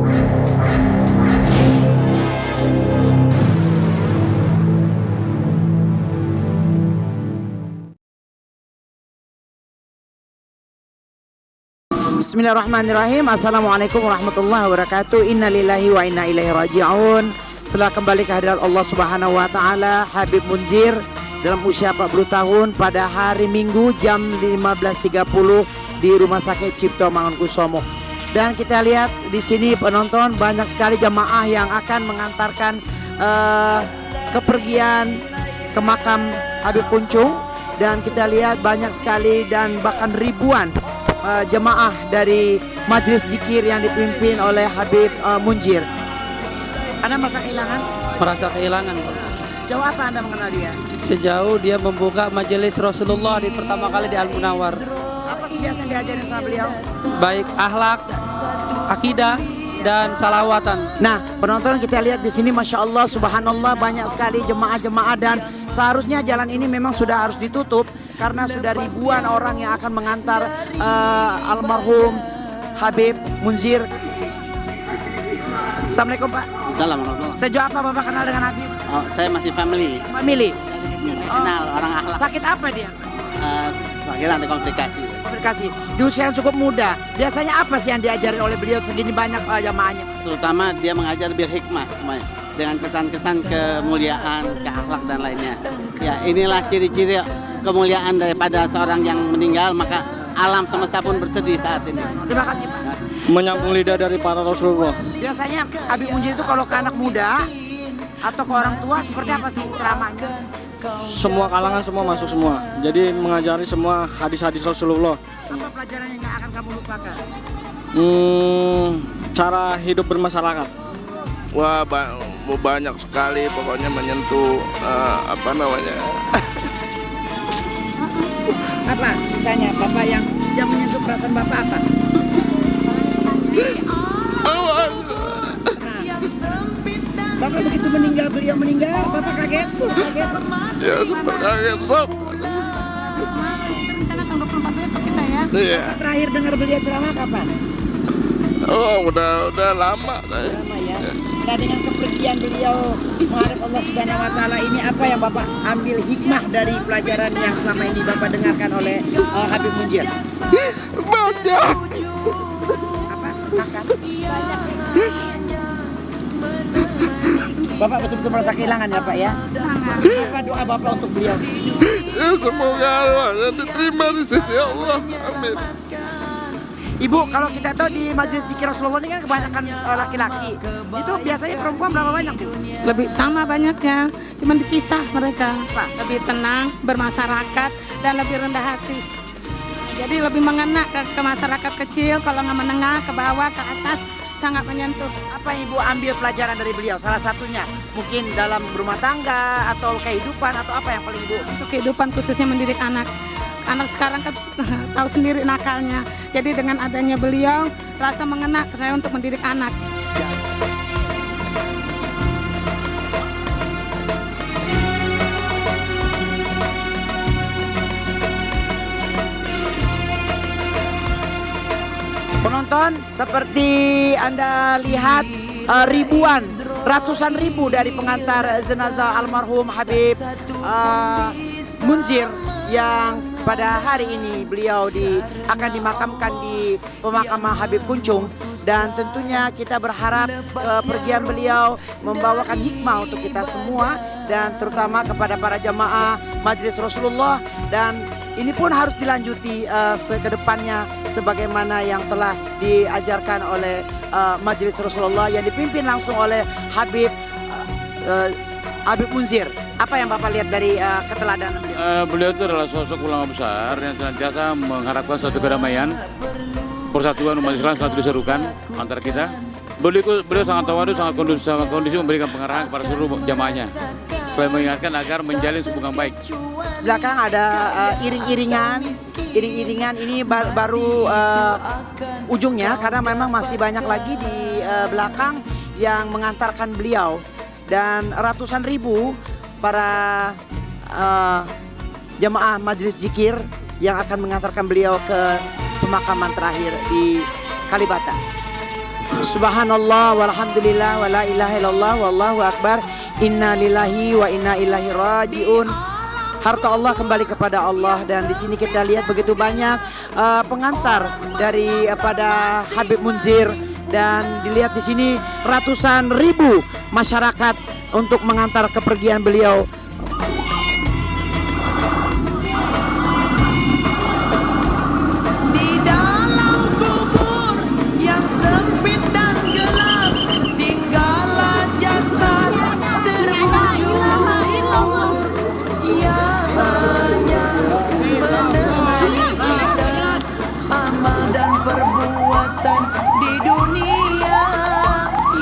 Bismillahirrahmanirrahim. Assalamualaikum warahmatullahi wabarakatuh. Innalillahi wa inna ilaihi raji'un. Telah kembali ke hadirat Allah Subhanahu wa taala Habib Munzir dalam usia 40 tahun pada hari Minggu jam 15.30 di Rumah Sakit Cipto Mangunkusumo. Dan kita lihat di sini penonton banyak sekali jamaah yang akan mengantarkan kepergian ke makam Habib Puncung, dan kita lihat banyak sekali dan bahkan ribuan jemaah dari majelis zikir yang dipimpin oleh Habib Munzir. Anda merasa kehilangan? Merasa kehilangan. Sejauh apa Anda mengenal dia? Sejauh dia membuka majelis Rasulullah di pertama kali di Al Munawwar. Apa sih biasa yang diajarin sama beliau? Baik akhlak, akidah, dan salawatan. Nah, penonton kita lihat di sini, masya Allah, subhanallah, banyak sekali jemaah-jemaah, dan seharusnya jalan ini memang sudah harus ditutup karena sudah ribuan orang yang akan mengantar almarhum Habib Munzir. Assalamualaikum Pak. Assalamualaikum. Sejauh apa Bapak kenal dengan Habib? Oh, saya masih family. Family. Kenal orang akhlak. Sakit apa dia? Sakit ada komplikasi. Komplikasi. Di usia yang cukup muda. Biasanya apa sih yang diajarin oleh beliau segini banyak jamaahnya? Terutama dia mengajar bil hikmah semuanya. Dengan kesan-kesan kemuliaan, keakhlak dan lainnya. Ya, inilah ciri-ciri kemuliaan daripada seorang yang meninggal, maka alam semesta pun bersedih saat ini. Terima kasih Pak. Menyambung lidah dari para Rasulullah. Biasanya Habib Munzir itu kalau ke anak muda atau ke orang tua seperti apa sih ceramahnya? Semua kalangan semua masuk semua. Jadi mengajari semua hadis-hadis Rasulullah. Apa pelajaran yang gak akan kamu lupakan? Cara hidup bermasyarakat. Wah, banyak sekali, pokoknya menyentuh apa namanya. Apa misalnya Bapak yang menyentuh perasaan Bapak apa? Bapak begitu beliau meninggal, Bapak kaget? Ya, super kaget, sok. Rencana tanggal 24 besok kita ya. Iya. Terakhir dengar beliau ceramah kapan? Oh, udah lama saya. Lama ya. Nah, dengan kepergian beliau menghadap Allah Subhanahu wa taala ini, apa yang Bapak ambil hikmah dari pelajaran yang selama ini Bapak dengarkan oleh Habib Munzir? Banyak. Apa? Makan? Banyak. Bapak betul-betul merasa kehilangan ya Pak ya? Apa doa Bapak untuk beliau? Ya, semoga arwahnya diterima di sisi Allah. Amin. Ibu, kalau kita tahu di majelis zikir Rasulullah ini kan kebanyakan laki-laki. Itu biasanya perempuan berapa banyak Bu? Lebih sama banyaknya, cuman dipisah mereka. Pak. Lebih tenang, bermasyarakat, dan lebih rendah hati. Jadi lebih mengena ke masyarakat kecil, kalau nggak menengah, ke bawah, ke atas, sangat menyentuh. Apa yang Ibu ambil pelajaran dari beliau? Salah satunya mungkin dalam berumah tangga atau kehidupan, atau apa yang paling Ibu? Untuk kehidupan khususnya mendidik anak. Anak sekarang kan tahu sendiri nakalnya. Jadi dengan adanya beliau, rasa mengena saya untuk mendidik anak. Penonton, seperti Anda lihat ribuan, ratusan ribu dari pengantar jenazah almarhum Habib Munzir yang pada hari ini beliau akan dimakamkan di pemakaman Habib Puncung, dan tentunya kita berharap kepergian beliau membawakan hikmah untuk kita semua dan terutama kepada para jamaah Majelis Rasulullah, dan ini pun harus dilanjuti ke depannya sebagaimana yang telah diajarkan oleh Majelis Rasulullah yang dipimpin langsung oleh Habib Munzir. Apa yang Bapak lihat dari keteladanan beliau? Beliau itu adalah sosok ulama besar yang senantiasa mengharapkan suatu kedamaian, persatuan umat Islam selalu diserukan antara kita. Beliau sangat tawadu, sangat kondusif memberikan pengarahan kepada seluruh jamaahnya. Selain mengingatkan agar menjalin hubungan baik. Belakang ada iring-iringan ini baru ujungnya, karena memang masih banyak lagi di belakang yang mengantarkan beliau, dan ratusan ribu para jamaah majelis zikir yang akan mengantarkan beliau ke pemakaman terakhir di Kalibata. Subhanallah walhamdulillah wala ilaha illallah wallahu akbar. Inna lillahi wa inna ilaihi rajiun. Harta Allah kembali kepada Allah, dan di sini kita lihat begitu banyak pengantar dari pada Habib Munzir, dan dilihat di sini ratusan ribu masyarakat untuk mengantar kepergian beliau. Di dalam kubur yang sempit dan gelap, tinggallah jasad terbujur yang hanya menemani kita, amal dan perbuatan di dunia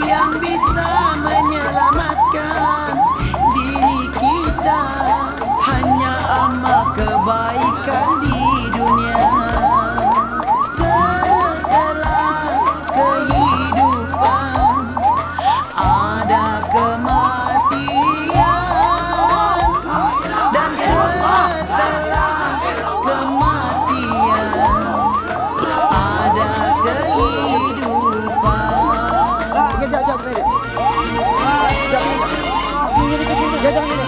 yang bisa menyelamatkan diri kita. Hanya amal kebaikan di dunia. Setelah kehidupan ada kematian, dan setelah kematian ada kehidupan. Oke, jauh ke media. Jangan ini.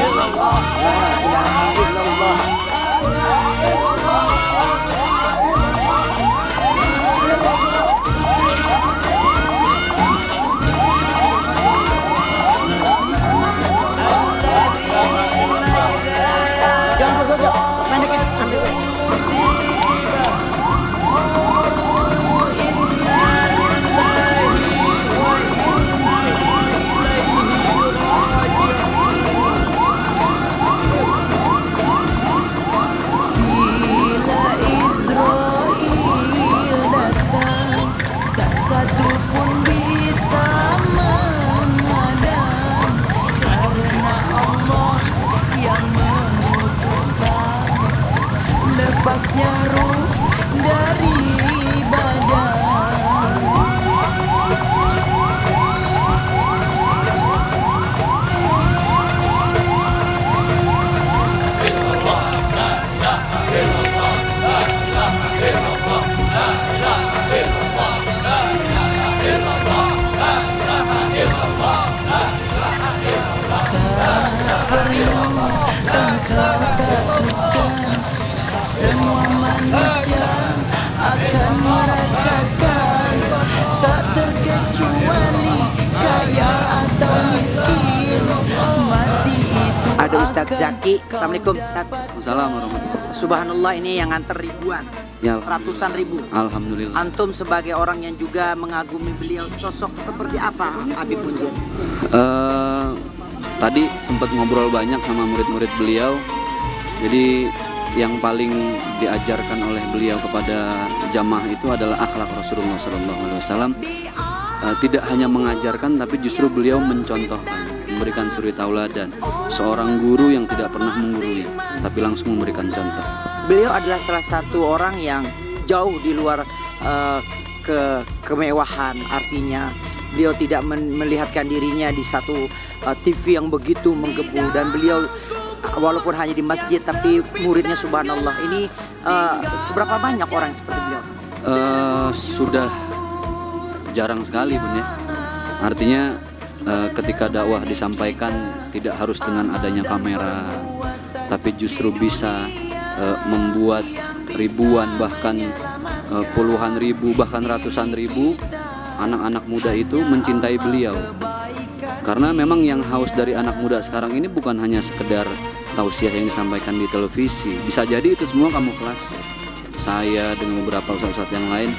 La ilaha illallah. Jangan pendekin, ambil. Bila Israel datang, tak satu pun bisa menghadang, karena Allah yang memutuskan lepasnya ruh dari badan. Engkau takutkan, semua manusia akan merasakan, tak terkecuali kaya atau miskin, mati itu. Ada Ustadz Zaki. Assalamualaikum Ustadz. Assalamualaikum warahmatullahi. Subhanallah, ini yang nganter ribuan, Ya, ratusan ribu. alhamdulillah. Antum sebagai orang yang juga mengagumi beliau, sosok seperti apa Habib Munzir? Tadi sempat ngobrol banyak sama murid-murid beliau. Jadi yang paling diajarkan oleh beliau kepada jamaah itu adalah akhlak Rasulullah SAW. Tidak hanya mengajarkan, tapi justru beliau mencontohkan, memberikan suri tauladan. Seorang guru yang tidak pernah menggurui, tapi langsung memberikan contoh. Beliau adalah salah satu orang yang jauh di luar kemewahan, artinya beliau tidak melihatkan dirinya di satu TV yang begitu menggebu, dan beliau walaupun hanya di masjid tapi muridnya subhanallah. Ini seberapa banyak orang seperti beliau? Sudah jarang sekali Bun ya. Artinya ketika dakwah disampaikan tidak harus dengan adanya kamera, tapi justru bisa membuat ribuan, bahkan puluhan ribu, bahkan ratusan ribu anak-anak muda itu mencintai beliau. Karena memang yang haus dari anak muda sekarang ini bukan hanya sekedar tausiah yang disampaikan di televisi. Bisa jadi itu semua kamuflase. Saya dengan beberapa ustadz yang lain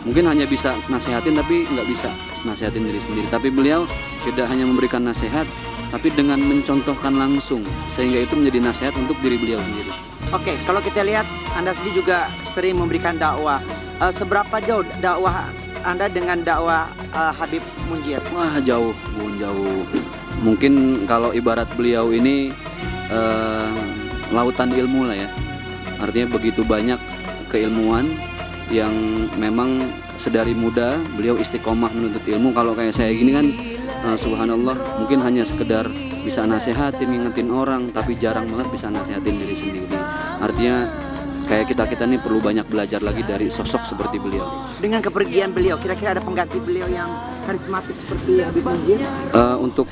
mungkin hanya bisa nasihatin, tapi nggak bisa nasihatin diri sendiri. Tapi beliau tidak hanya memberikan nasihat, tapi dengan mencontohkan langsung, sehingga itu menjadi nasihat untuk diri beliau sendiri. Oke, kalau kita lihat Anda sendiri juga sering memberikan dakwah. Seberapa jauh dakwah Anda dengan dakwah Habib Munzir? Wah, jauh Bun, jauh. Mungkin kalau ibarat beliau ini lautan ilmu lah ya. Artinya begitu banyak keilmuan yang memang sedari muda beliau istiqomah menuntut ilmu. Kalau kayak saya gini kan subhanallah, mungkin hanya sekedar bisa nasihatin, ngingetin orang, tapi jarang banget bisa nasihatin diri sendiri. Artinya kayak kita nih perlu banyak belajar lagi dari sosok seperti beliau. Dengan kepergian beliau, kira-kira ada pengganti beliau yang karismatik seperti Habib Nazir? Untuk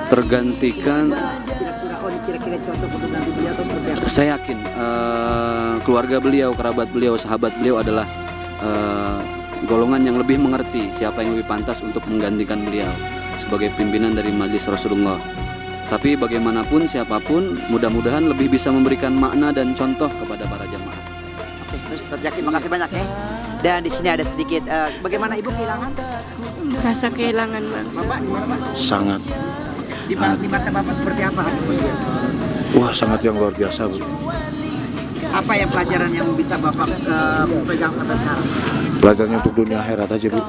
tergantikan, Kira-kira cocok untuk ganti beliau atau seperti apa? saya yakin keluarga beliau, kerabat beliau, sahabat beliau adalah golongan yang lebih mengerti siapa yang lebih pantas untuk menggantikan beliau sebagai pimpinan dari Majelis Rasulullah. Tapi bagaimanapun siapapun, mudah-mudahan lebih bisa memberikan makna dan contoh kepada para jamaah. Oke, terus Ustaz Zaki, makasih banyak ya. Dan di sini ada sedikit, bagaimana Ibu kehilangan? Merasa kehilangan, Bang. Bapak gimana Pak? Sangat. Di mata Bapak seperti apa Habib Nazir? Wah, sangat yang luar biasa, Bu. Apa yang pelajaran yang bisa Bapak pegang sampai sekarang? Pelajarannya untuk dunia akhirat aja, Bu.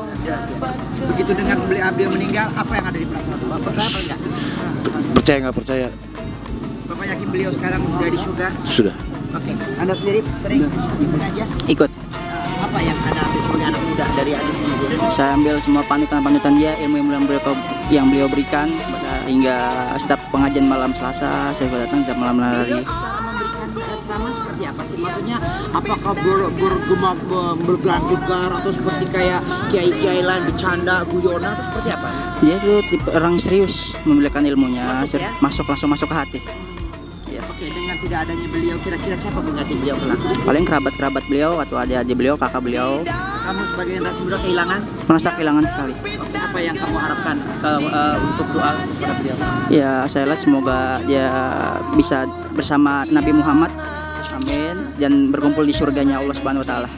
Begitu dengan beliau meninggal, apa yang ada di perasaan Bapak? Percaya apa enggak? Percaya nggak percaya? Bapak yakin beliau sekarang sudah di surga? Sudah. Oke. Anda sendiri sering ikut aja? Ikut. Apa yang Anda ambil sebagai anak muda dari Habib Nazir? Saya ambil semua panutan-panutan dia, ilmu yang beliau berikan, hingga setiap pengajian malam Selasa saya datang setiap malam hari. Beliau secara memberikan ceramah seperti apa sih? Maksudnya apakah bergema bergelar atau seperti kayak kiai-kiai lain bercanda, guyonan atau seperti apa? Dia itu tipe orang serius memberikan ilmunya, Masuk ya? langsung masuk ke hati. Ya. Oke, dengan tidak adanya beliau, kira-kira siapa mengganti beliau kelak? Paling kerabat-kerabat beliau atau adik-adik beliau, kakak beliau, Kamu sebagai generasi muda kehilangan? merasa kehilangan sekali. Oke, apa yang kamu harapkan untuk doa kepada beliau? Ya, saya lihat semoga dia bisa bersama Nabi Muhammad, amin, dan berkumpul di surganya Allah Subhanahu wa taala.